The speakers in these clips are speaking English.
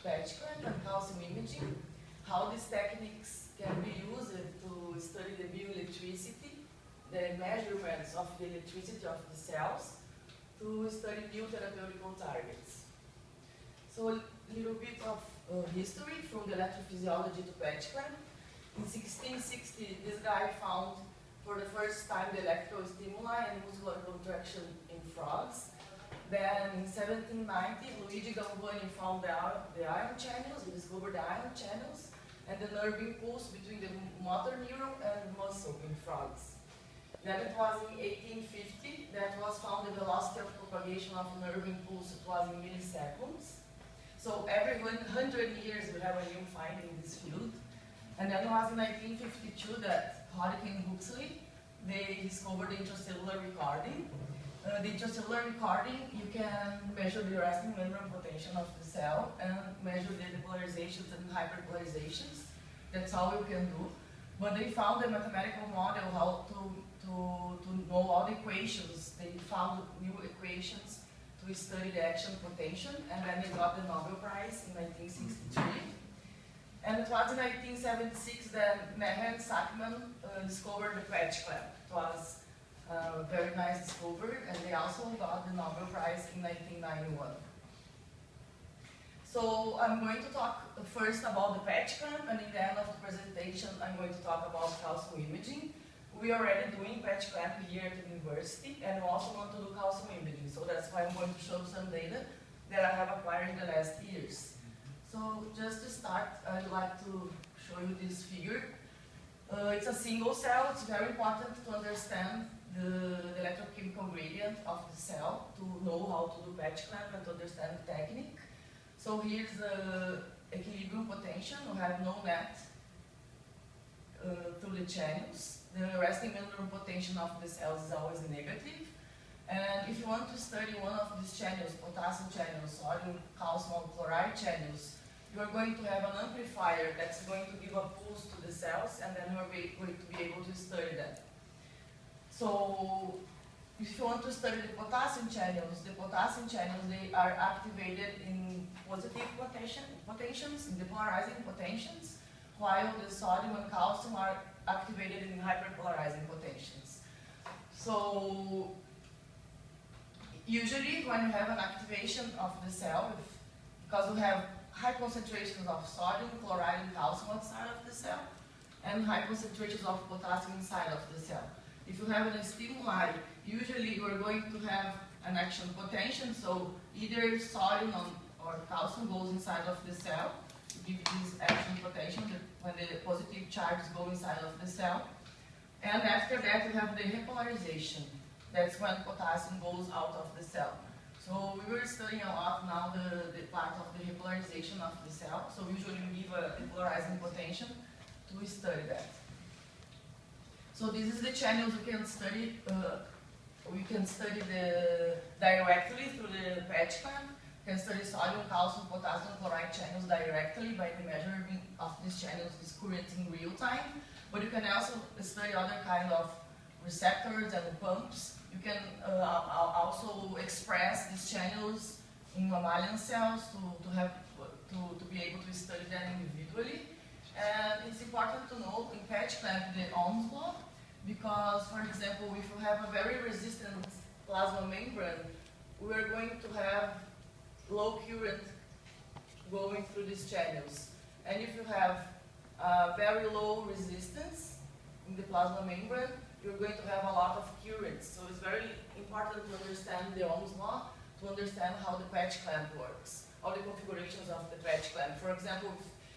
patch clamp and calcium imaging, how these techniques can be used to study the bioelectricity, the measurements of the electricity of the cells, to study new therapeutic targets. So a little bit of history from the electrophysiology to patch clamp. In 1660, this guy found for the first time the electrical stimuli and muscular contraction in frogs. Then in 1790, Luigi Galvani found the ion channels, he discovered the ion channels and the nerve impulse between the motor neuron and muscle in frogs. Then it was in 1850 that was found the velocity of propagation of nerve impulse, it was in milliseconds. So every 100 years we have a new finding in this field. And then it was in 1952 that Hodgkin and Huxley, they discovered the intracellular recording. The intracellular recording, you can measure the resting membrane potential of the cell and measure the depolarizations and hyperpolarizations. That's all you can do. But they found a mathematical model how to know all the equations. They found new equations to study the action potential, and then they got the Nobel Prize in 1963. And it was in 1976 that Meher and Sackman discovered the patch clamp. It was a very nice discovery, and they also got the Nobel Prize in 1991. So I'm going to talk first about the patch clamp, and in the end of the presentation I'm going to talk about calcium imaging. We are already doing patch clamp here at the university, and we also want to do calcium imaging, so that's why I'm going to show some data that I have acquired in the last years. So just to start, I'd like to show you this figure. It's a single cell. It's very important to understand the electrochemical gradient of the cell to know how to do patch clamp and to understand the technique. So here's the equilibrium potential. We have no net through the channels. The resting membrane potential of the cells is always negative. And if you want to study one of these channels, potassium channels, sodium, calcium, chloride channels, you are going to have an amplifier that's going to give a pulse to the cells, and then you are going to be able to study them. So if you want to study the potassium channels, they are activated in positive potentials, in depolarizing potentials, while the sodium and calcium are activated in hyperpolarizing potentials. So usually when you have an activation of the cell, because we have high concentrations of sodium, chloride, and calcium outside of the cell, and high concentrations of potassium inside of the cell. If you have a stimuli, usually you are going to have an action potential, so either sodium or calcium goes inside of the cell to give this action potential when the positive charges go inside of the cell. And after that you have the repolarization. That's when potassium goes out of the cell. So we were studying a lot now the part of the repolarization of the cell. So usually we give a repolarizing potential to study that. So this is the channels we can study. We can study directly through the patch clamp. We can study sodium, calcium, potassium, chloride channels directly by the measurement of these channels, this current in real time. But you can also study other kind of receptors and pumps. You can also express these channels in mammalian cells to be able to study them individually. And it's important to note in patch clamp the Ohm's law, because, for example, if you have a very resistant plasma membrane, we are going to have low current going through these channels. And if you have very low resistance in the plasma membrane, you're going to have a lot of currents. So it's very important to understand the Ohm's law, to understand how the patch clamp works, all the configurations of the patch clamp. For example,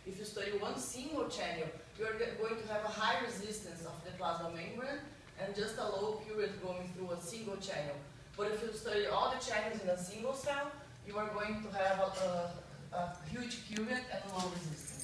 if you study one single channel, you're going to have a high resistance of the plasma membrane and just a low current going through a single channel. But if you study all the channels in a single cell, you are going to have a huge current and low resistance.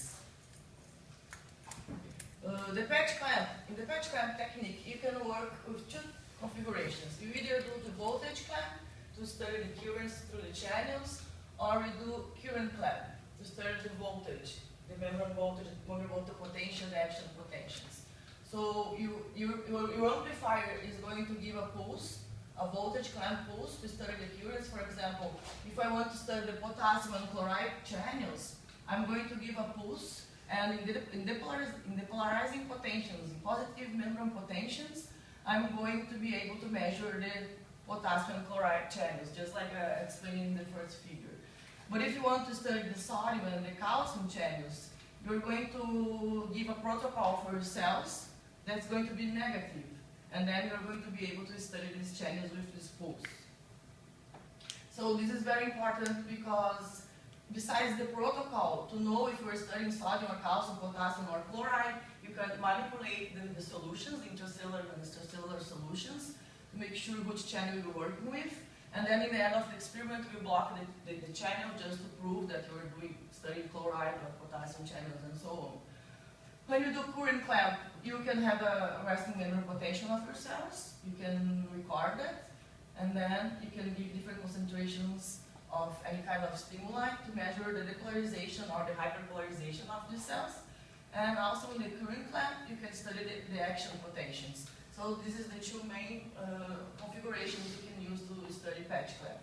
In the patch clamp technique, you can work with two configurations. You either do the voltage clamp to study the currents through the channels, or you do current clamp to study the voltage, the membrane voltage potential, the action potentials. So your amplifier is going to give a pulse, a voltage clamp pulse to study the currents. For example, if I want to study the potassium and chloride channels, I'm going to give a pulse, and in the polarizing potentials, in positive membrane potentials, I'm going to be able to measure the potassium chloride channels, just like I explained in the first figure. But if you want to study the sodium and the calcium channels, you're going to give a protocol for cells that's going to be negative. And then you're going to be able to study these channels with this pulse. So this is very important because besides the protocol, to know if you're studying sodium or calcium, potassium or chloride, you can manipulate the solutions, intracellular and extracellular solutions, to make sure which channel you're working with. And then in the end of the experiment, we block the channel just to prove that you're studying chloride or potassium channels and so on. When you do current clamp, you can have a resting membrane potential of your cells. You can record it, and then you can give different concentrations of any kind of stimuli to measure the depolarization or the hyperpolarization of the cells. And also in the current clamp, you can study the action potentials. So this is the two main configurations you can use to study patch clamp.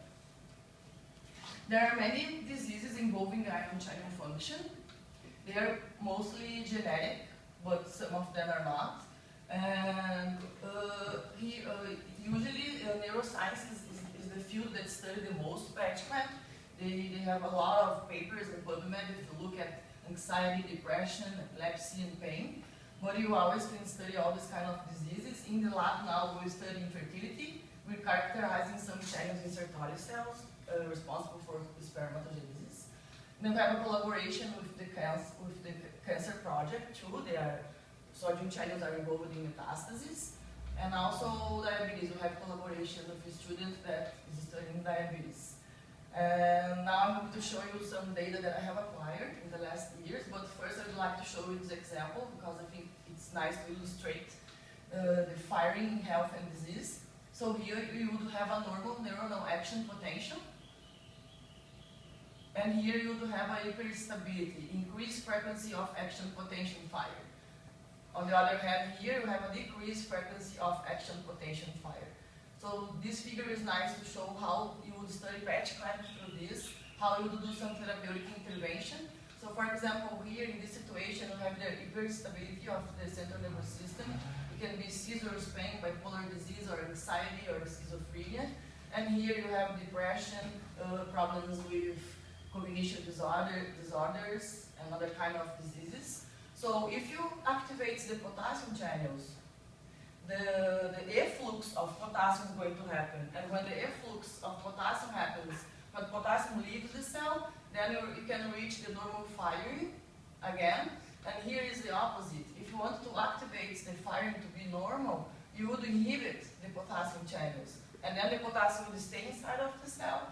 There are many diseases involving ion channel function. They are mostly genetic, but some of them are not. And usually neuroscience is the field that studies the most patch clamp. They have a lot of papers in PubMed if you look at anxiety, depression, epilepsy, and pain. But you always can study all these kind of diseases. In the lab now we study infertility. We're characterizing some channels in Sertoli cells responsible for spermatogenesis. And we have a collaboration with the cancer project too. Sodium channels are involved in metastasis. And also diabetes. We have collaboration with a student that is studying diabetes. And now I'm going to show you some data that I have acquired in the last years. But first I'd like to show you this example because I think it's nice to illustrate the firing in health and disease. So here you would have a normal neuronal action potential. And here you would have a hyperstability, increased frequency of action potential fire. On the other hand, here you have a decreased frequency of action potential fire. So this figure is nice to show how you would study patch clamp through this, how you would do some therapeutic intervention. So for example, here in this situation, you have the hyperstability of the central nervous system. It can be seizures, pain, bipolar disease, or anxiety, or schizophrenia. And here you have depression, problems with cognition disorders, and other kind of diseases. So if you activate the potassium channels, the efflux of potassium is going to happen. And when the efflux of potassium happens, when potassium leaves the cell, then you can reach the normal firing again. And here is the opposite. If you want to activate the firing to be normal, you would inhibit the potassium channels. And then the potassium would stay inside of the cell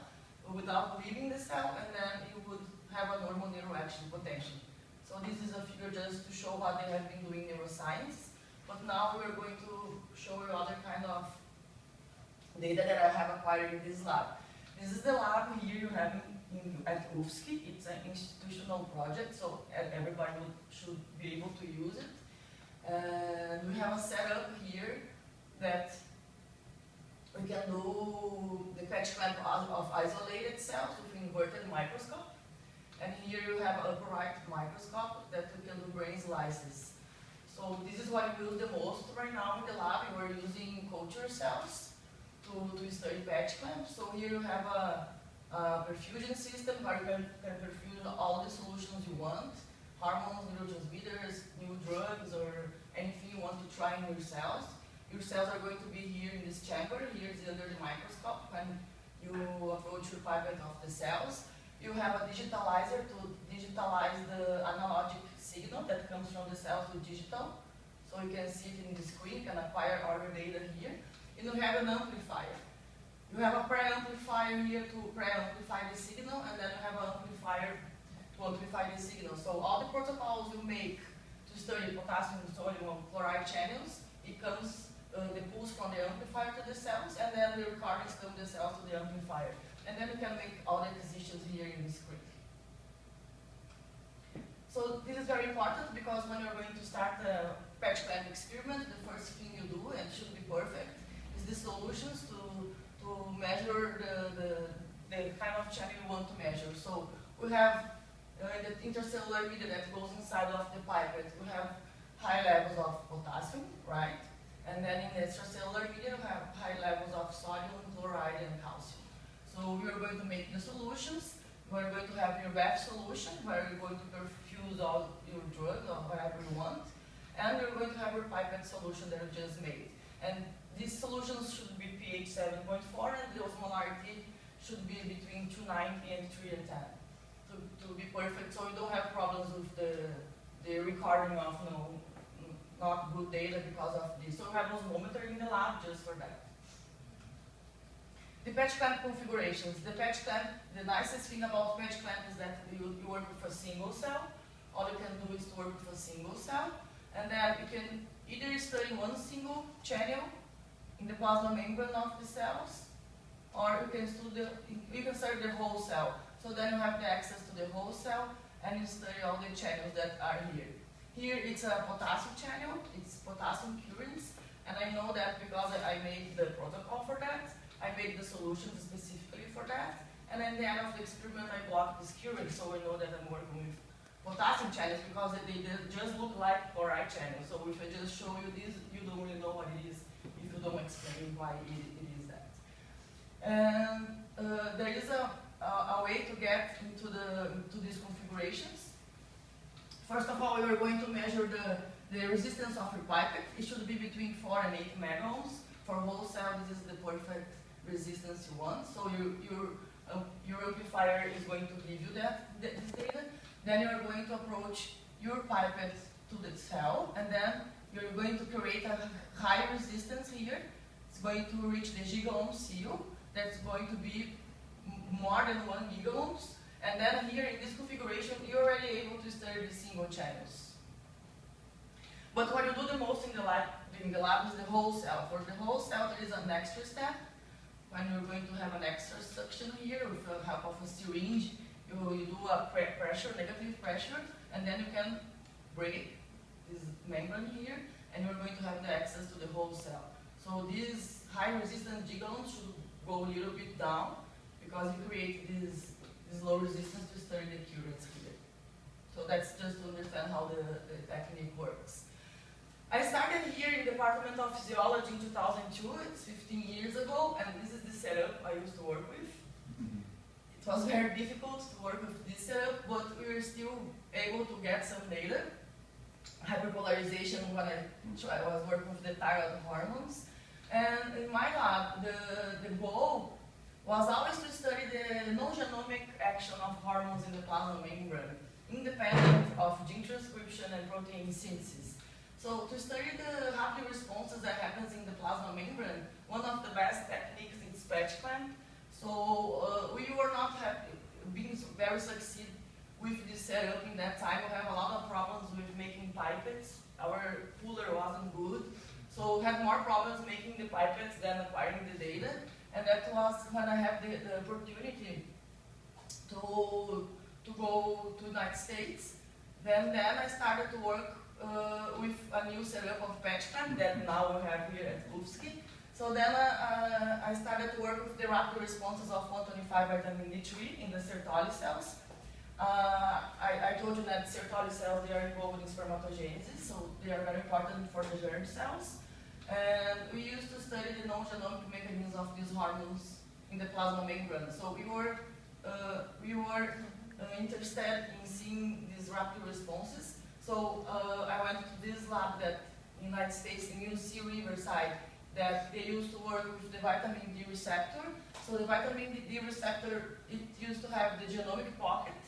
without leaving the cell, and then you would have a normal neuroaction potential. So this is a figure just to show what they have been doing in neuroscience. But now we're going to show you other kind of data that I have acquired in this lab. This is the lab here you have at UFSC. It's an institutional project, so everybody should be able to use it. And we have a setup here that we can do the patch clamp of isolated cells with inverted microscope. And here you have upper right microscope that we can do brain slices. So this is what we use the most right now in the lab. We are using culture cells to study patch clamps. So here you have a perfusion system where you can perfuse all the solutions you want, hormones, neurotransmitters, new drugs, or anything you want to try in your cells. Your cells are going to be here in this chamber. Here is under the microscope when you approach your pipette of the cells. You have a digitalizer to digitalize the analogic signal that comes from the cell to digital. So you can see it in the screen, you can acquire all your data here. And you have an amplifier. You have a preamplifier here to preamplify the signal, and then you have an amplifier to amplify the signal. So all the protocols you make to study potassium, sodium, or chloride channels, it comes the pulse from the amplifier to the cells, and then the recordings come the cells to the amplifier. And then you can make all the acquisitions here in the screen. So this is very important because when you're going to start the patch clamp experiment, the first thing you do, and it should be perfect, is the solutions to measure the kind of channel you want to measure. So we have in the intercellular media that goes inside of the pipette, we have high levels of potassium, right? And then in the extracellular media, we have high levels of sodium, chloride, and calcium. So we are going to make the solutions. We are going to have your bath solution, where you're going to perfuse all your drug or whatever you want. And you're going to have your pipette solution that you just made. And these solutions should be pH 7.4, and the osmolarity should be between 290 and 310 to be perfect, so you don't have problems with the recording of not good data because of this. So we have osmometer in the lab just for that. The patch clamp configurations. The patch clamp, the nicest thing about patch clamp is that you work with a single cell. All you can do is to work with a single cell, and then you can either study one single channel in the plasma membrane of the cells, or you can study the whole cell. So then you have the access to the whole cell, and you study all the channels that are here. Here it's a potassium channel, it's potassium currents, and I know that because I made the protocol for that. I made the solutions specifically for that, and at the end of the experiment I blocked this current, so I know that I'm working with potassium channels because they just look like chloride channels. So if I just show you this, you don't really know what it is if you don't explain why it is that. And there is a way to get into these configurations. First of all, we are going to measure the resistance of your pipette. It should be between 4 and 8 megohms. For whole cell, this is the perfect resistance you want. So your amplifier is going to give you this data. Then you're going to approach your pipette to the cell, and then you're going to create a high resistance here. It's going to reach the gigaohm seal. That's going to be more than 1 gigaohms. And then here in this configuration, you're already able to study the single channels. But what you do the most in the lab is the whole cell. For the whole cell, there is an extra step. When you're going to have an extra suction here with the help of a syringe, you do a pressure, negative pressure, and then you can break this membrane here, and you're going to have the access to the whole cell. So these high resistance gigaohms should go a little bit down because you create this low resistance to study the currents here. So that's just to understand how the technique works. I started here in the Department of Physiology in 2002, it's 15 years ago, and this is the setup I used to work with. It was very difficult to work with this setup, but we were still able to get some data. Hyperpolarization when I was working with the thyroid hormones. And in my lab, the goal was always to study the non-genomic action of hormones in the plasma membrane, independent of gene transcription and protein synthesis. So to study the rapid responses that happens in the plasma membrane, one of the best techniques is patch clamp. So we were not being very succeed with this setup in that time. We have a lot of problems with making pipettes. Our cooler wasn't good. So we had more problems making the pipettes than acquiring the data. And that was when I had the opportunity to go to the United States. Then I started to work with a new setup of patch clamp that now we have here at Lufsky. So then I started to work with the rapid responses of 125 vitamin D3 in the Sertoli cells. I told you that Sertoli cells, they are involved in spermatogenesis, so they are very important for the germ cells. And we used to study the non-genomic mechanisms of these hormones in the plasma membrane. So we were interested in seeing these rapid responses. So I went to this lab that in the United States, in UC Riverside, that they used to work with the vitamin D receptor. So the vitamin D receptor, it used to have the genomic pocket,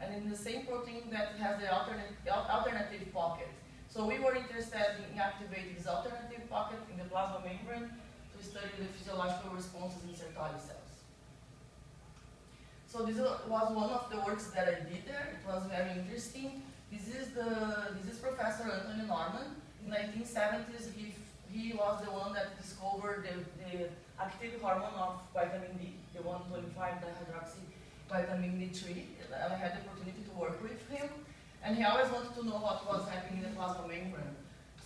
and in the same protein that has the alternative pocket. So we were interested in activating this alternative pocket in the plasma membrane to study the physiological responses in Sertoli cells. So this was one of the works that I did there. It was very interesting. This is Professor Anthony Norman. In the 1970s, he was the one that discovered the active hormone of vitamin D, the 125 dihydroxy vitamin D3. I had the opportunity to work with him, and he always wanted to know what was happening in the plasma membrane.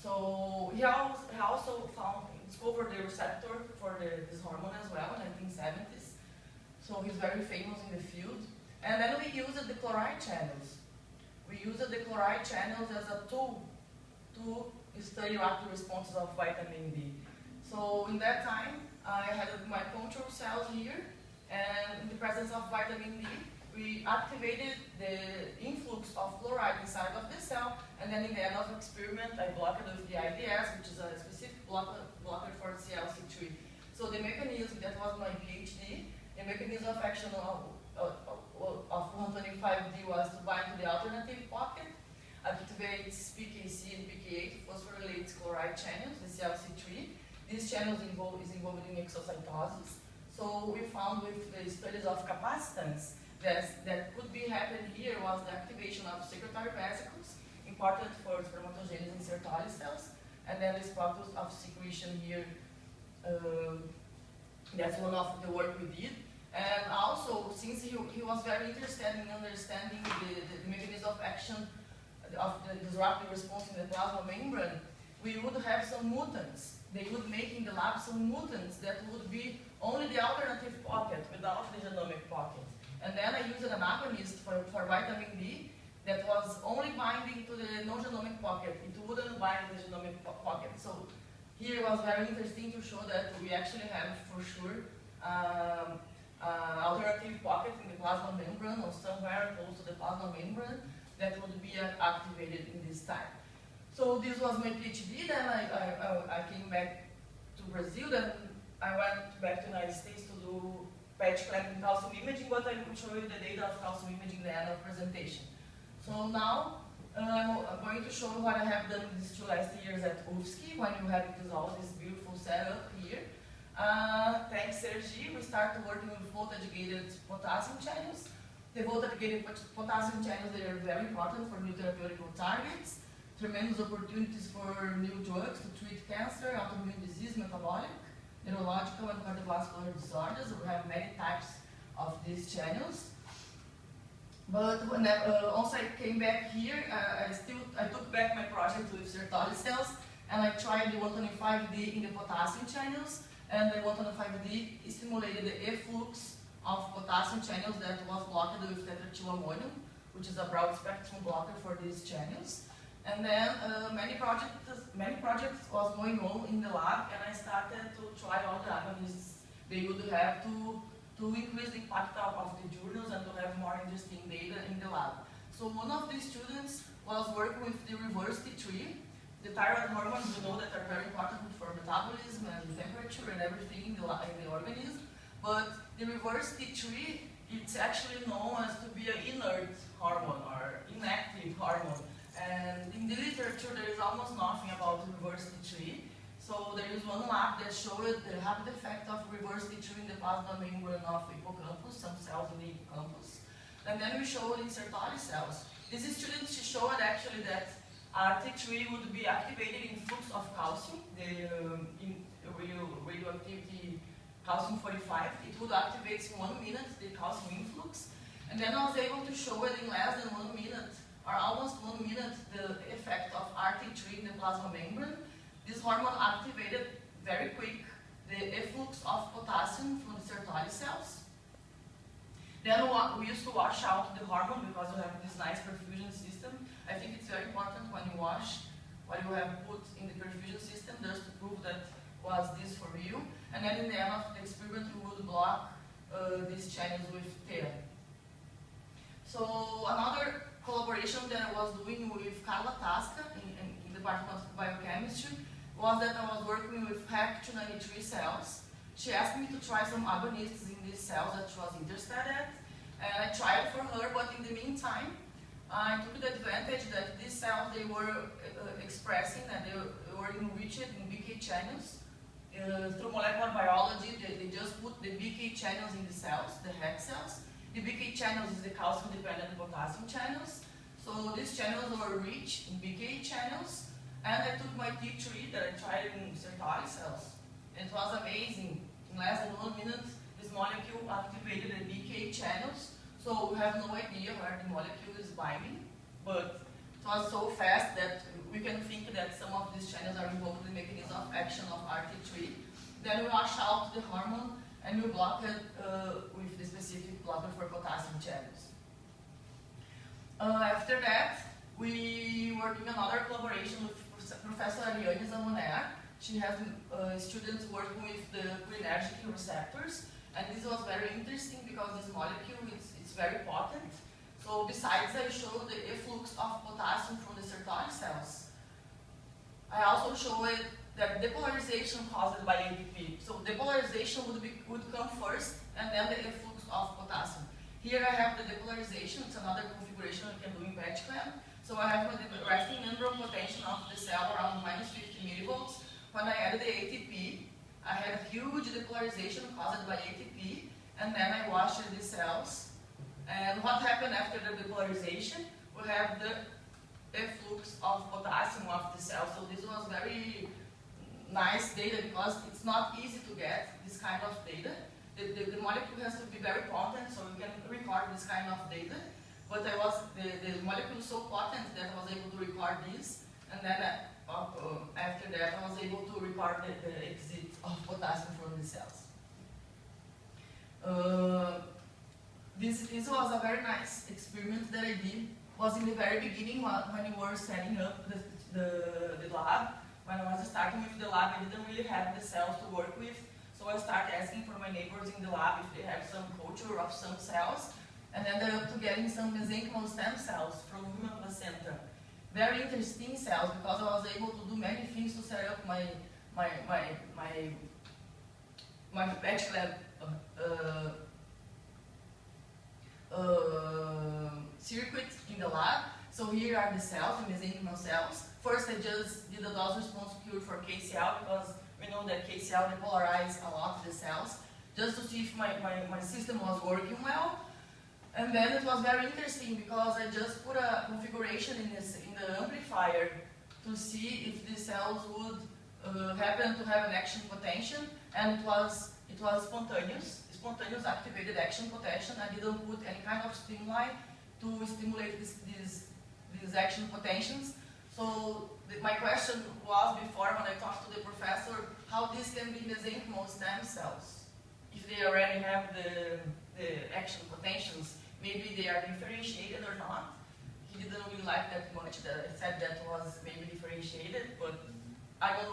So he also discovered the receptor for this hormone as well in the 1970s. So he's very famous in the field. And then we used the chloride channels. We used the chloride channels as a tool to study reactive responses of vitamin D. So in that time, I had my control cells here, and in the presence of vitamin D, we activated the influx of chloride inside of the cell, and then in the end of the experiment, I blocked it with the IDS, which is a specific blocker for CLC3. So the mechanism, that was my PhD, the mechanism of action of 125D was to bind to the alternative pocket, activates PKC and PK8 phosphorylates chloride channels, the CLC3. These channels is involved in exocytosis. So we found with the studies of capacitance that could be happening here was the activation of secretory vesicles, important for spermatogenesis in Sertoli cells, and then this process of secretion here, that's one of the work we did. And also, since he was very interested in understanding the mechanism of action of the disruptive response in the plasma membrane, we would have some mutants. They would make in the lab some mutants that would be only the alternative pocket without the genomic pocket. And then I used an agonist for vitamin D that was only binding to the non-genomic pocket. It wouldn't bind the genomic pocket. So here it was very interesting to show that we actually have, for sure, alternative pocket in the plasma membrane or somewhere close to the plasma membrane that would be activated in this time. So this was my PhD. Then I came back to Brazil. Then I went back to the United States to do patch clamping calcium imaging, but I will show you the data of calcium imaging in the end of presentation. So now I'm going to show you what I have done these 2 last years at UFSC when you have all this beautiful setup here. Thanks, Sergi. We started working with voltage-gated potassium channels. The voltage-gated potassium channels, they are very important for new therapeutical targets. Tremendous opportunities for new drugs to treat cancer, autoimmune disease, metabolic, neurological and cardiovascular disorders. We have many types of these channels. But when once I came back here, I took back my project with Sertoli cells, and I tried the 125D in the potassium channels, and the 125D stimulated the efflux of potassium channels that was blocked with tetraethylammonium, which is a broad spectrum blocker for these channels. And then many projects was going on in the lab, and I started to try all the agonists they would have to increase the impact of the journals and to have more interesting data in the lab. So one of the students was working with the reverse T3, the thyroid hormones we know that are very important for metabolism and temperature and everything in the organism. But the reverse T3, it's actually known as to be an inert hormone or inactive hormone. And in the literature, there is almost nothing about reverse T3. So there is one lab that showed the rapid effect of reverse T3 in the plasma membrane of hippocampus, some cells in the hippocampus. And then we showed in Sertoli cells. These students showed actually that T3 would be activated in flux of calcium, the radioactivity calcium 45. It would activate in 1 minute the calcium influx. And then I was able to show it in less than 1 minute, or almost 1 minute, the effect of RT3 in the plasma membrane. This hormone activated very quick the efflux of potassium from the Sertoli cells. Then we used to wash out the hormone because we have this nice perfusion system. I think it's very important when you wash what you have put in the perfusion system just to prove that was this for you. And then in the end of the experiment, we would block these channels with TEA. So another collaboration that I was doing with Carla Tasca in the Department of Biochemistry was that I was working with HEC293 cells. She asked me to try some agonists in these cells that she was interested in, and I tried for her, but in the meantime, I took the advantage that these cells, they were expressing and they were enriched in BK channels. Through molecular biology, they just put the BK channels in the cells, the HEC cells. The BK channels is the calcium-dependent potassium channels. So these channels were rich in BK channels, and I took my T3 that I tried in Sertoli cells. It was amazing. In less than 1 minute, this molecule activated the BK channels. So we have no idea where the molecule is binding, but it was so fast that we can think that some of these channels are involved in the mechanism of action of RT3. Then we wash out the hormone and we block it with the specific blocker for potassium channels. After that, we were doing another collaboration with Professor Ariane Zamoner. She has students working with the cholinergic receptors, and this was very interesting because this molecule is very potent. So besides I showed the efflux of potassium from the Sertoli cells, I also showed that depolarization caused by ATP. So depolarization would come first, and then the efflux of potassium. Here I have the depolarization. It's another configuration I can do in PetClam. So I have the resting membrane potential of the cell around minus 50 millivolts. When I added the ATP, I had a huge depolarization caused by ATP, and then I washed the cells. And what happened after the depolarization? We have the efflux of potassium of the cell. So this was very nice data because it's not easy to get this kind of data. The molecule has to be very potent, so you can record this kind of data. But the molecule is so potent that I was able to record this, and then after that I was able to record the exit of potassium from the cells. This was a very nice experiment that I did. Was in the very beginning when we were setting up the lab. When I was starting with the lab, I didn't really have the cells to work with. So I started asking for my neighbors in the lab if they have some culture of some cells. And ended up to getting some mesenchymal stem cells from human placenta. Very interesting cells because I was able to do many things to set up my PetClam circuit in the lab. So here are the cells, the mesenchymal cells. First I just did a dose response curve for KCl because we know that KCl depolarizes a lot of the cells, just to see if my system was working well. And then it was very interesting because I just put a configuration in the amplifier to see if the cells would happen to have an action potential, and it was spontaneous activated action potential. I didn't put any kind of stimuli to stimulate these action potentials. So my question was before when I talked to the professor, how this can be mesenchymal stem cells if they already have the action potentials. Maybe they are differentiated or not. He didn't really like that much that I said that was maybe differentiated, but I don't know.